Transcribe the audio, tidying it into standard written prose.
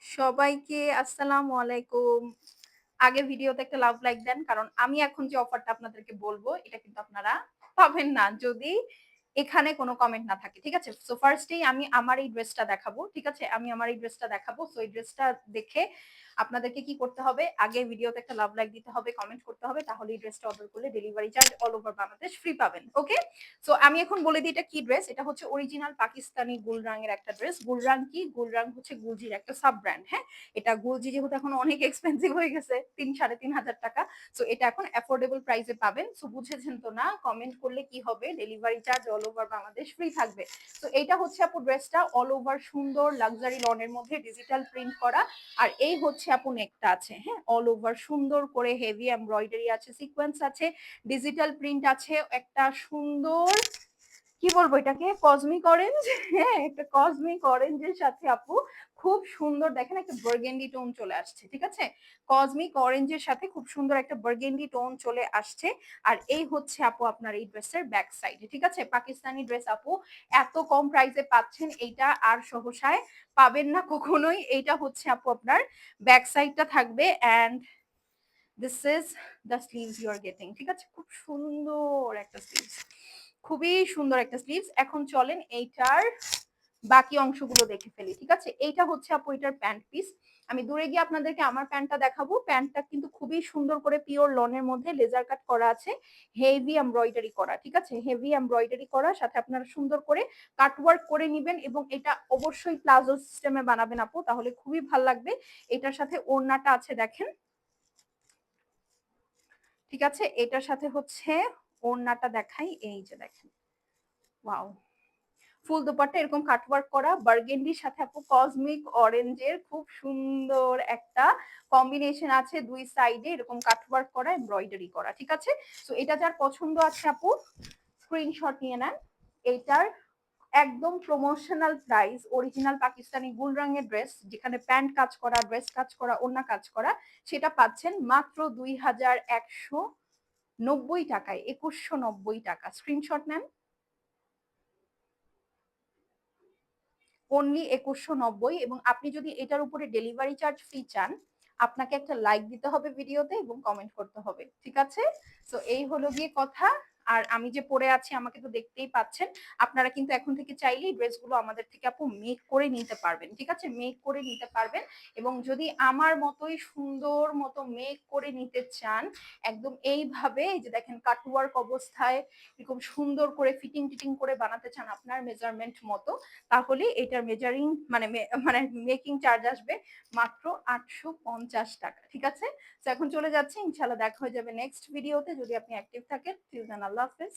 সবাইকে আসসালামু আলাইকুম। আগে ভিডিওতে একটা লাভ লাইক দেন। কারণ আমি এখন যে অফারটা আপনাদেরকে বলব, এটা কিন্তু আপনারা পাবেন না যদি এখানে কোন কমেন্ট না থাকে। ঠিক আছে? সো ফার্স্ট এই আমি আমার এই ড্রেসটা দেখাবো। ঠিক আছে? আমি আমার এই ড্রেসটা দেখাবো। সো এই ড্রেসটা দেখে আপনাদেরকে কি করতে হবে? আগে ভিডিওতে একটা লাভ লাইক দিতে হবে, কমেন্ট করতে হবে। তাহলে এই ড্রেসটা অর্ডার করলে delivery charge all over Bangladesh free পাবেন। ওকে? সো আমি এখন বলে দিই এটা কি ড্রেস। এটা হচ্ছে অরিজিনাল পাকিস্তানি গুলরাং এর একটা ড্রেস। গুলরাং কি? গুলরাং হচ্ছে গুলজির একটা সাব ব্র্যান্ড। হ্যাঁ? এটা গুলজি যেহেতু এখন অনেক এক্সপেন্সিভ হয়ে গেছে ৩,৫০০ টাকা। সো এটা এখন অ্যাফোর্ডেবল প্রাইসে পাবেন। সো বুঝেছেন তো না? কমেন্ট করলে কি হবে? Delivery charge all over Bangladesh free থাকবে। তো এইটা হচ্ছে আপু ড্রেসটা অল ওভার সুন্দর লাক্সারি লনের মধ্যে ডিজিটাল প্রিন্ট করা। আর এই হচ্ছে আপু নেকটা আছে। হ্যাঁ? অল ওভার সুন্দর করে হেভি এমব্রয়ডারি আছে, সিকোয়েন্স আছে, ডিজিটাল প্রিন্ট আছে, একটা সুন্দর কি বলবো এটাকে কসমিক অরেঞ্জ হ্যাঁ একটা কসমিক অরেঞ্জের সাথে আপু খুব সুন্দর দেখেন একটা বার্গেন্ডি টোন চলে আসছে। ঠিক আছে? কসমিক অরেঞ্জের সাথে খুব সুন্দর একটা বার্গেন্ডি টোন চলে আসছে। আর এই হচ্ছে আপু আপনার এই ড্রেসের ব্যাক সাইডে। ঠিক আছে? পাকিস্তানি ড্রেস আপু এত কম প্রাইসে পাচ্ছেন এইটা আর সহসায় পাবেন না কখনোই। এইটা হচ্ছে আপু আপনার ব্যাক সাইডটা থাকবে and this is the sleeves you are getting. ঠিক আছে? খুব সুন্দর একটা স্লিভস, খুবই সুন্দর একটা স্লিভস। এখন চলেন এইটার বাকি অংশগুলো দেখে ফেলি। ঠিক আছে? এইটা হচ্ছে আপু এটার প্যান্ট পিস। আমি দূরে গিয়ে আপনাদেরকে আমার প্যান্টটা দেখাবো। প্যান্টটা কিন্তু খুবই সুন্দর করে পিওর লনের মধ্যে লেজার কাট করা আছে, হেভি এমব্রয়ডারি করা। ঠিক আছে? হেভি এমব্রয়ডারি করা, সাথে আপনারা সুন্দর করে কাটওয়ার্ক করে নিবেন এবং এটা অবশ্যই প্লাজো সিস্টেমে বানাবেন আপু, তাহলে খুবই ভালো লাগবে। এটার সাথে ওড়নাটা আছে দেখেন। ঠিক আছে? এটার সাথে হচ্ছে ওড়নাটা দেখাই, এই যে দেখেন। ওয়াও! ফুল দোপাট্টা এরকম কাটওয়ার্ক করা, বার্গেন্ডির সাথে আপু কসমিক অরেঞ্জের খুব সুন্দর একটা কম্বিনেশন আছে, দুই সাইডে এরকম কাটওয়ার্ক করা, এমব্রয়ডারি করা। ঠিক আছে? সো এটা যার পছন্দ আছে আপু স্ক্রিনশট নিয়ে নেন। এইটার একদম প্রমোশনাল প্রাইস, অরিজিনাল পাকিস্তানি গুল রঙের ড্রেস, যেখানে প্যান্ট কাজ করা, ড্রেস কাজ করা, ওড়না কাজ করা, সেটা পাচ্ছেন মাত্র ২,১৯০ টাকায়, ২১৯০ টাকা। স্ক্রিনশট নেন। অনলি ২১৯০ এবং আপনি যদি এটার উপরে ডেলিভারি চার্জ ফ্রি চান, আপনাকে একটা লাইক দিতে হবে ভিডিওতে এবং কমেন্ট করতে হবে। ঠিক আছে? সো এই হলো গিয়ে কথা। আর আমি যে পরে আছি আমাকে তো দেখতেই পাচ্ছেন। আপনারা কিন্তু এখন থেকে চাইলেই ড্রেসগুলো আমাদের থেকে আপু মেক করে নিতে পারবেন। ঠিক আছে? মেক করে নিতে পারবেন এবং যদি আমার মতোই সুন্দর মতো মেক করে নিতে চান, একদম এইভাবে এই যে দেখেন কাটওয়ার্ক অবস্থায় এরকম সুন্দর করে ফিটিং টিটিং করে বানাতে চান আপনার মেজারমেন্ট মতো, তাহলে এটার মেজারিং মানে মেকিং চার্জ আসবে মাত্র ৮৫০ টাকা। ঠিক আছে? তো এখন চলে যাচ্ছি। ইনশাআল্লাহ দেখা হয়ে যাবে নেক্সট ভিডিওতে, যদি আপনি অ্যাক্টিভ থাকেন। টিল দেন আল্লাহ হাফেজ।